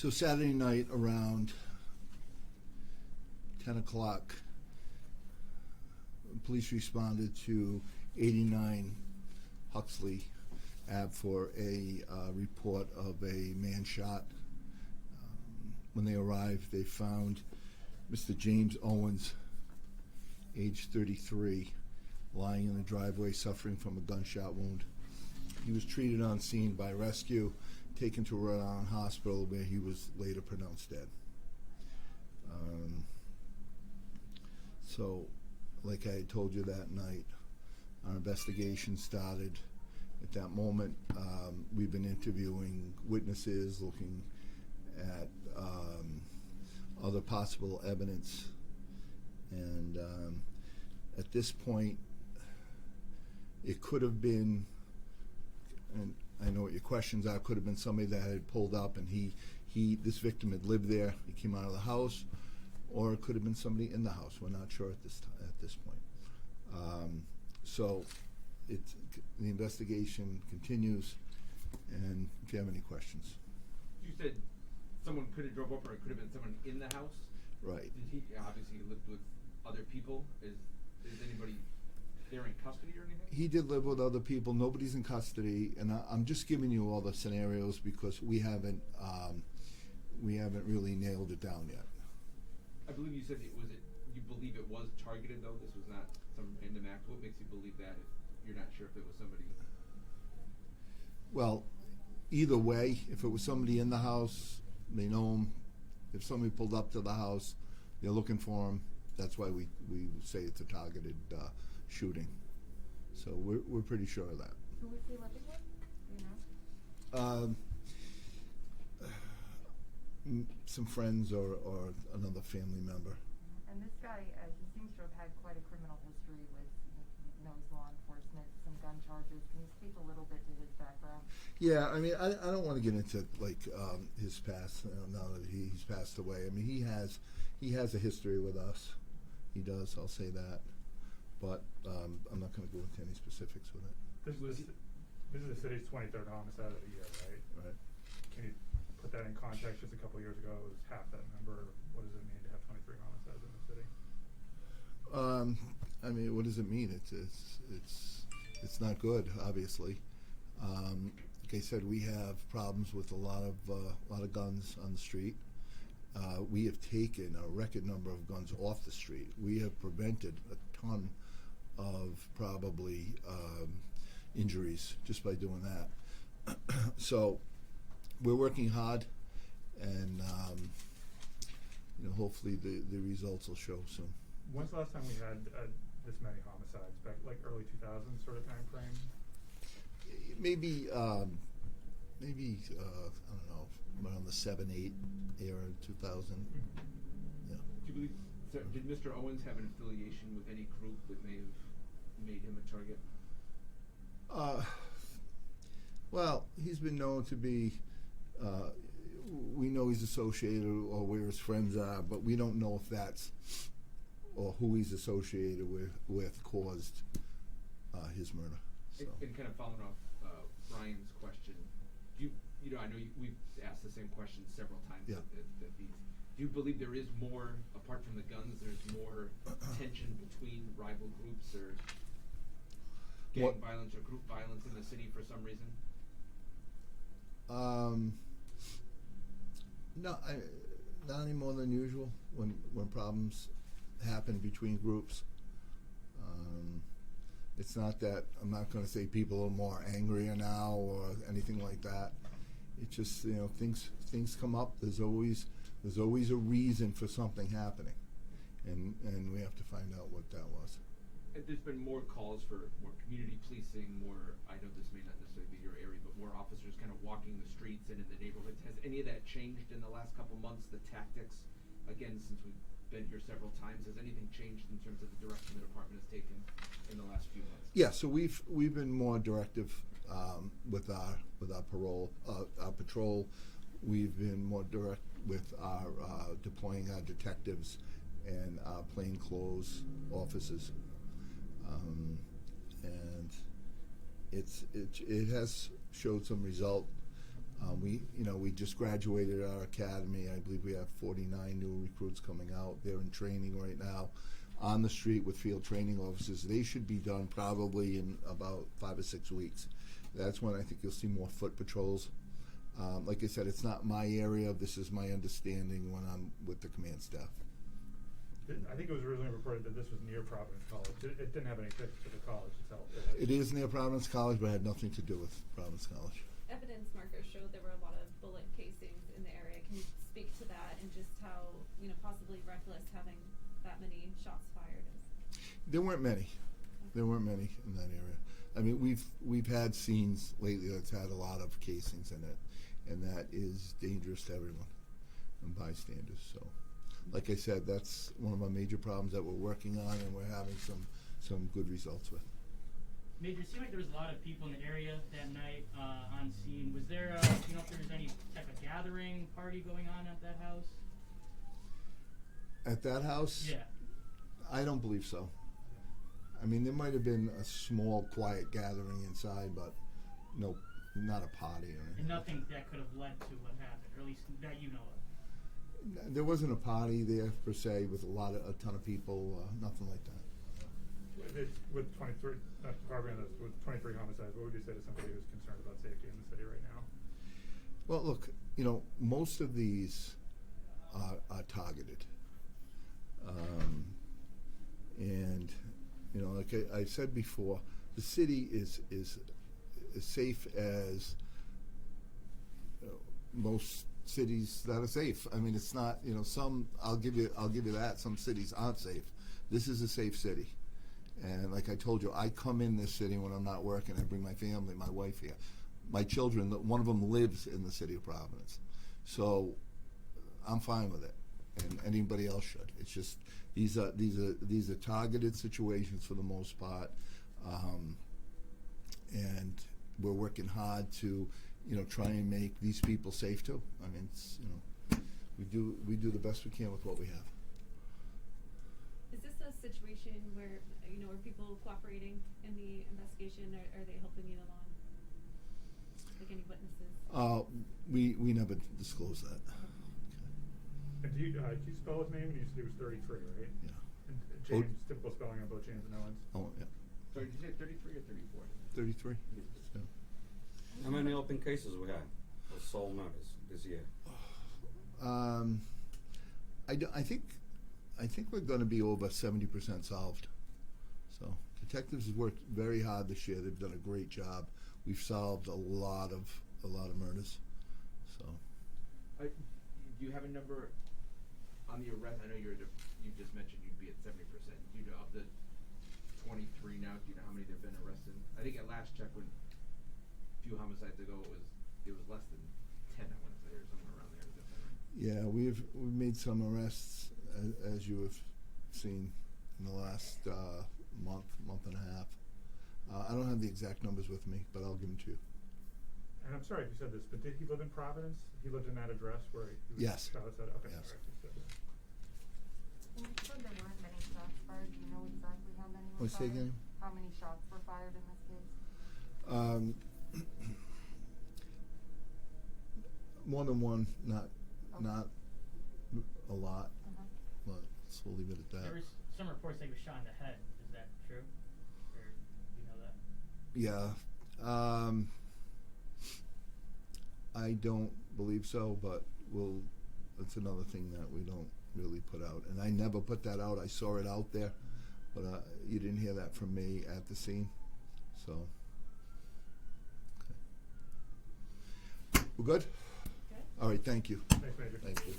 So Saturday night around 10 o'clock, police responded to 89 Huxley Ave for a report of a man shot. When they arrived, they found Mr. James Owens, age 33, lying in the driveway suffering from a gunshot wound. He was treated on scene by rescue, taken to Rhode Island Hospital, where he was later pronounced dead. So, like I had told you that night, our investigation started. At that moment, we've been interviewing witnesses, looking at other possible evidence, and at this point, it could have been, and I know what your questions are, could have been somebody that had pulled up and this victim had lived there, he came out of the house, or it could have been somebody in the house. We're not sure at this point. So the investigation continues, and if you have any questions. You said someone could have drove up, or it could have been someone in the house? Right. Did he obviously lived with other people? Is anybody there in custody or anything? He did live with other people. Nobody's in custody, and I'm just giving you all the scenarios because we haven't really nailed it down yet. I believe you said you believe it was targeted, though? This was not some random act. What makes you believe that if you're not sure if it was somebody? Well, either way, if it was somebody in the house, they know him. If somebody pulled up to the house, they're looking for him. That's why we say it's a targeted shooting. So we're pretty sure of that. Who was he living with? Do you know? Some friends or another family member. And this guy, he seems to have had quite a criminal history with, he knows law enforcement, some gun charges. Can you speak a little bit to his background? Yeah, I mean, I don't want to get into his past now that he's passed away. I mean, he has a history with us. He does. I'll say that, but I'm not going to go into any specifics with it. This is the city's 23rd homicide of the year, right? Right. Can you put that in context? Just a couple of years ago, it was half that number. What does it mean to have 23 homicides in the city? I mean, what does it mean? It's not good, obviously. Like I said, we have problems with a lot of guns on the street. We have taken a record number of guns off the street. We have prevented a ton of probably injuries just by doing that. So we're working hard, and hopefully the results will show soon. When's the last time we had this many homicides? Back like early 2000s sort of time frame? Maybe I don't know, around the 7-8 era, 2000. Yeah. Do you believe? Did Mr. Owens have an affiliation with any group that may have made him a target? Well, he's been known to be. We know he's associated or where his friends are, but we don't know if that's or who he's associated with caused his murder. So. And kind of following off Brian's question, I know we've asked the same question several times. Yeah. At these. Do you believe there is more, apart from the guns, there's more tension between rival groups or gang violence or group violence in the city for some reason? No, not any more than usual when problems happen between groups. It's not that, I'm not going to say people are more angrier now or anything like that. It's just, things come up. There's always a reason for something happening, and we have to find out what that was. There's been more calls for more community policing, more, I know this may not necessarily be your area, but more officers kind of walking the streets and in the neighborhoods. Has any of that changed in the last couple months, the tactics? Again, since we've been here several times, has anything changed in terms of the direction the department has taken in the last few months? Yeah, so we've been more directive with our patrol. We've been more direct with our deploying our detectives and our plainclothes officers. And it has showed some result. We just graduated our academy. I believe we have 49 new recruits coming out. They're in training right now on the street with field training officers. They should be done probably in about 5 or 6 weeks. That's when I think you'll see more foot patrols. Like I said, it's not my area. This is my understanding when I'm with the command staff. I think it was originally reported that this was near Providence College. It didn't have any fix to the college itself. It is near Providence College, but it had nothing to do with Providence College. Evidence markers showed there were a lot of bullet casings in the area. Can you speak to that and just how, possibly reckless having that many shots fired is? There weren't many. There weren't many in that area. I mean, we've had scenes lately that's had a lot of casings in it, and that is dangerous to everyone and bystanders. So, like I said, that's one of our major problems that we're working on, and we're having some good results with. Major, it seemed like there was a lot of people in the area that night on scene. Was there, if there was any type of gathering, party going on at that house? At that house? Yeah. I don't believe so. I mean, there might have been a small, quiet gathering inside, but no, not a party or anything. And nothing that could have led to what happened, or at least that you know of? There wasn't a party there per se with a ton of people, nothing like that. With 23, with 23 homicides, what would you say to somebody who's concerned about safety in the city right now? Well, look, most of these are targeted. And, like I said before, the city is as safe as most cities that are safe. I mean, it's not, some, I'll give you that, some cities aren't safe. This is a safe city. And like I told you, I come in this city when I'm not working. I bring my family, my wife here. My children, one of them lives in the city of Providence. So I'm fine with it, and anybody else should. It's just these are targeted situations for the most part, and we're working hard to try and make these people safe too. I mean, it's, we do the best we can with what we have. Is this a situation where, are people cooperating in the investigation, or are they helping you along? Like any witnesses? We never disclose that. And do you spell his name? And you said he was 33, right? Yeah. And James, typical spelling on both James and Owens? Oh, yeah. Sorry, did you say 33 or 34? 33? Yeah. How many open cases we have of soul murders this year? I think we're going to be over 70% solved. So detectives have worked very hard this year. They've done a great job. We've solved a lot of murders. So. Do you have a number on the arrest? I know you just mentioned you'd be at 70%. Do you know of the 23 now? Do you know how many there've been arrested? I think at last check, when a few homicides ago, it was less than 10. I want to say, or somewhere around there. Is that right? Yeah, we've made some arrests, as you have seen in the last month and a half. I don't have the exact numbers with me, but I'll give them to you. And I'm sorry if you said this, but did he live in Providence? He lived in that address where he was Yes. shot outside? Okay, Yes. sorry. You said that. And you said there weren't many shots fired. Do you know exactly how many were Say fired? again? How many shots were fired in this case? More than one, not Okay. not a lot, Uh-huh. but we'll leave it at that. There was some reports that he was shot in the head. Is that true? Or do you know that? Yeah. I don't believe so, but that's another thing that we don't really put out. And I never put that out. I saw it out there, but you didn't hear that from me at the scene. So, okay. We're good? Good. All right, thank you. Thanks, Major. Thank you.